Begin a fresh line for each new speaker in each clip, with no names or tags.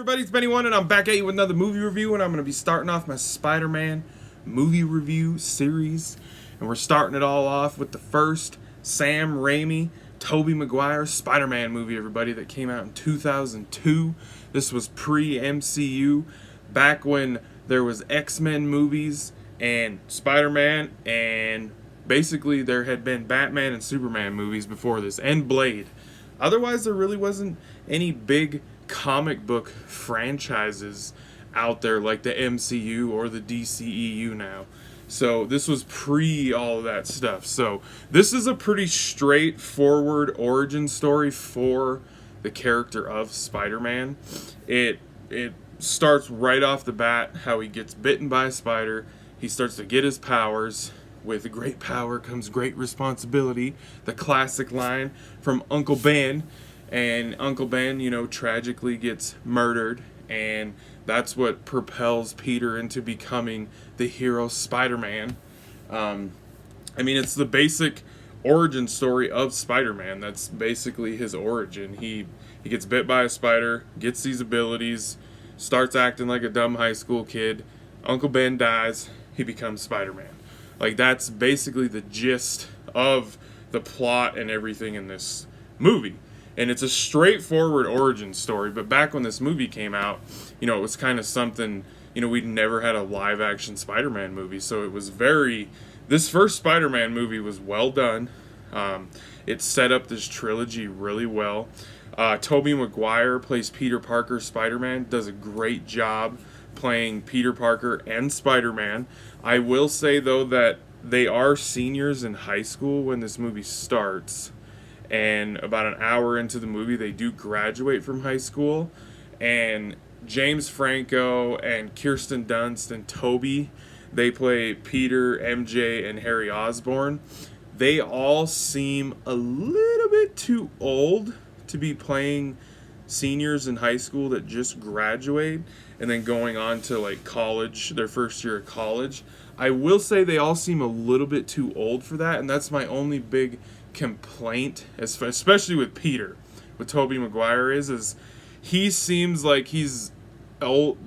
everybody? It's Benny One, and I'm back at you with another movie review, and I'm going to be starting off my Spider-Man movie review series. And we're starting it all off with the first Sam Raimi, Tobey Maguire Spider-Man movie, everybody, that came out in 2002. This was pre-MCU, back when there was X-Men movies and Spider-Man, and basically there had been Batman and Superman movies before this, and Blade. Otherwise, there really wasn't any big comic book franchises out there like the MCU or the DCEU now. So this was pre all of that stuff. So this is a pretty straightforward origin story for the character of Spider-Man. It starts right off the bat how he gets bitten by a spider. He starts to get his powers. With great power comes great responsibility. The classic line from Uncle Ben. And Uncle Ben, tragically gets murdered. And that's what propels Peter into becoming the hero Spider-Man. It's the basic origin story of Spider-Man. That's basically his origin. He gets bit by a spider, gets these abilities, starts acting like a dumb high school kid. Uncle Ben dies. He becomes Spider-Man. That's basically the gist of the plot and everything in this movie. And it's a straightforward origin story, but back when this movie came out, it was kind of something, we'd never had a live-action Spider-Man movie, so it was this first Spider-Man movie was well done. It set up this trilogy really well. Tobey Maguire plays Peter Parker Spider-Man, does a great job playing Peter Parker and Spider-Man. I will say, though, that they are seniors in high school when this movie starts. And about an hour into the movie, they do graduate from high school. And James Franco and Kirsten Dunst and Tobey, they play Peter, MJ, and Harry Osborn. They all seem a little bit too old to be playing seniors in high school that just graduate and then going on to college, their first year of college. I will say they all seem a little bit too old for that, and that's my only big complaint, especially with Peter, with Tobey Maguire, is he seems like he's old,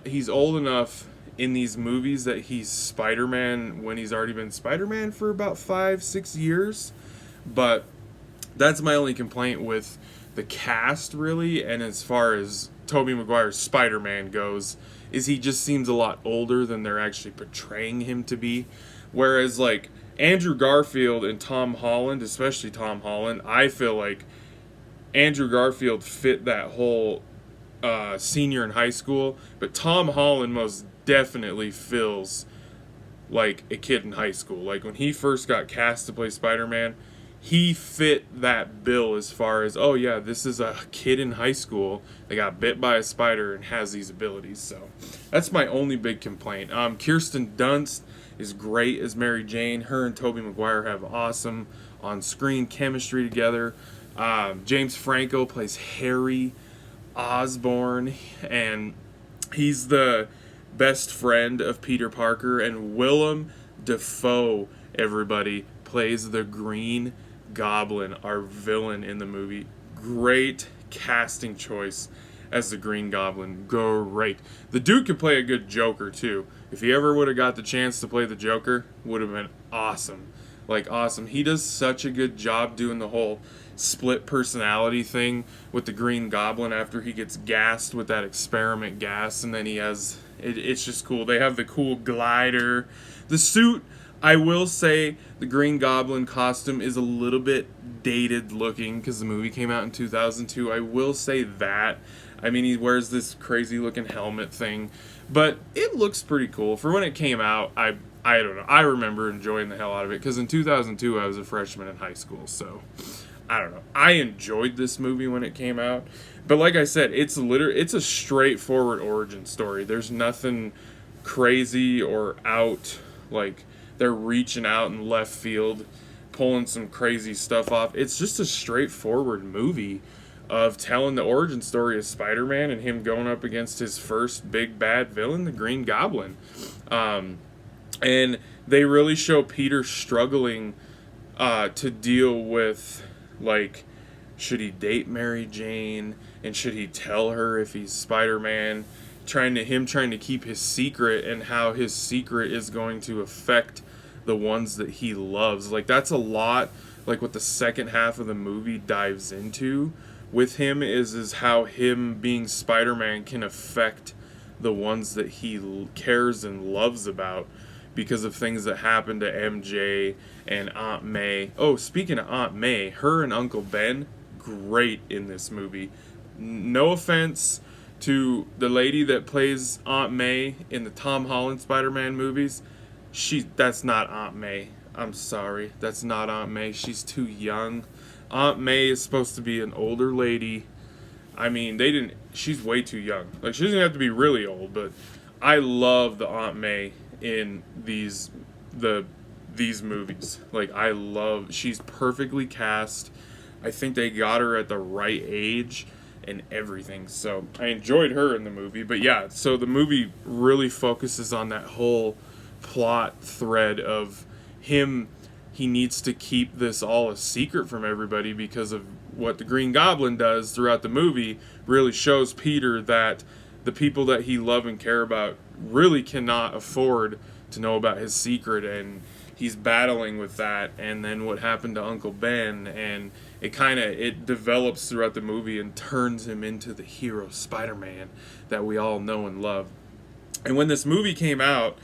he's old enough in these movies that he's Spider-Man when he's already been Spider-Man for about 5-6 years. But that's my only complaint with the cast, really. And as far as Tobey Maguire's Spider-Man goes, is he just seems a lot older than they're actually portraying him to be. Whereas Andrew Garfield and Tom Holland, especially Tom Holland, I feel like Andrew Garfield fit that whole senior in high school, but Tom Holland most definitely feels like a kid in high school. When he first got cast to play Spider-Man, he fit that bill as far as, oh yeah, this is a kid in high school that got bit by a spider and has these abilities. So that's my only big complaint. Kirsten Dunst is great as Mary Jane. Her and Tobey Maguire have awesome on-screen chemistry together. James Franco plays Harry Osborn, and he's the best friend of Peter Parker. And Willem Dafoe, everybody, plays the Green Goblin, our villain in the movie. Great casting choice as the Green Goblin. Great. The dude could play a good Joker, too. If he ever would have got the chance to play the Joker, would have been awesome. Awesome. He does such a good job doing the whole split personality thing with the Green Goblin after he gets gassed with that experiment gas, and then he has... It's just cool. They have the cool glider. The suit, I will say, the Green Goblin costume is a little bit dated looking because the movie came out in 2002. I will say that. He wears this crazy looking helmet thing, but it looks pretty cool. For when it came out, I don't know. I remember enjoying the hell out of it because in 2002 I was a freshman in high school, so I don't know. I enjoyed this movie when it came out, but like I said, it's a straightforward origin story. There's nothing crazy or out, they're reaching out in left field, pulling some crazy stuff off. It's just a straightforward movie of telling the origin story of Spider-Man and him going up against his first big bad villain, the Green Goblin. And they really show Peter struggling to deal with, should he date Mary Jane? and should he tell her if he's Spider-Man, trying to keep his secret, and how his secret is going to affect the ones that he loves. Like, that's a lot, like, what the second half of the movie dives into with him is how him being Spider-Man can affect the ones that he cares and loves about, because of things that happen to MJ and Aunt May. Oh, speaking of Aunt May, her and Uncle Ben, great in this movie. No offense to the lady that plays Aunt May in the Tom Holland Spider-Man movies. That's not Aunt May. I'm sorry. That's not Aunt May. She's too young. Aunt May is supposed to be an older lady. I mean, she's way too young. Like, she doesn't have to be really old, but I love the Aunt May in these movies. Like, she's perfectly cast. I think they got her at the right age and everything. So I enjoyed her in the movie. But yeah, so the movie really focuses on that whole plot thread of him. He needs to keep this all a secret from everybody because of what the Green Goblin does throughout the movie. Really shows Peter that the people that he love and care about really cannot afford to know about his secret, and he's battling with that. And then what happened to Uncle Ben, and it develops throughout the movie and turns him into the hero Spider-Man that we all know and love. And when this movie came out,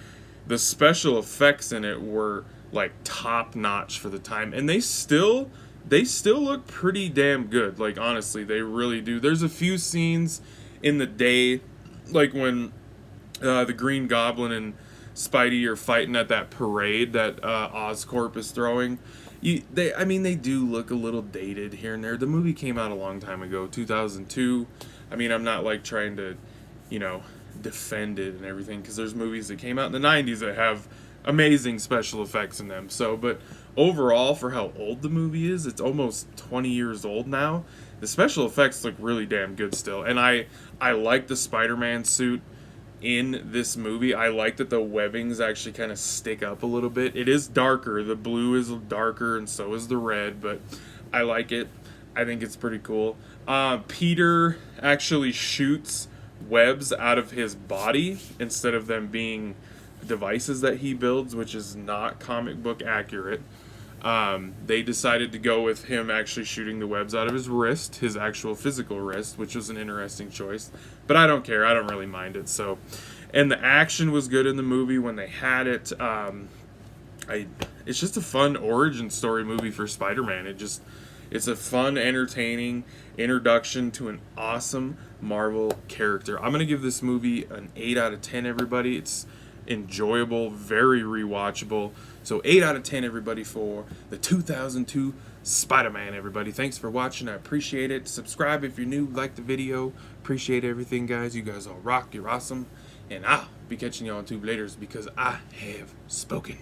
the special effects in it were like top notch for the time, and they still look pretty damn good. Like, honestly, they really do. There's a few scenes in the day, like when the Green Goblin and Spidey are fighting at that parade that Oscorp is throwing. They do look a little dated here and there. The movie came out a long time ago, 2002. I mean, I'm not like trying to, defend it and everything, because there's movies that came out in the 90s that have amazing special effects in them. So, but overall, for how old the movie is, it's almost 20 years old now. The special effects look really damn good still, and I like the Spider-Man suit in this movie. I like that the webbings actually kind of stick up a little bit. It is darker. The blue is darker, and so is the red, but I like it. I think it's pretty cool. Peter actually shoots webs out of his body instead of them being devices that he builds, which is not comic book accurate. They decided to go with him actually shooting the webs out of his wrist, his actual physical wrist, which was an interesting choice. But I don't care. I don't really mind it. So, and the action was good in the movie when they had it. It's just a fun origin story movie for Spider-Man. It's a fun, entertaining introduction to an awesome Marvel character. I'm going to give this movie an 8 out of 10, everybody. It's enjoyable, very rewatchable. So 8 out of 10, everybody, for the 2002 Spider-Man, everybody. Thanks for watching. I appreciate it. Subscribe if you're new. Like the video. Appreciate everything, guys. You guys all rock. You're awesome. And I'll be catching you on YouTube later because I have spoken.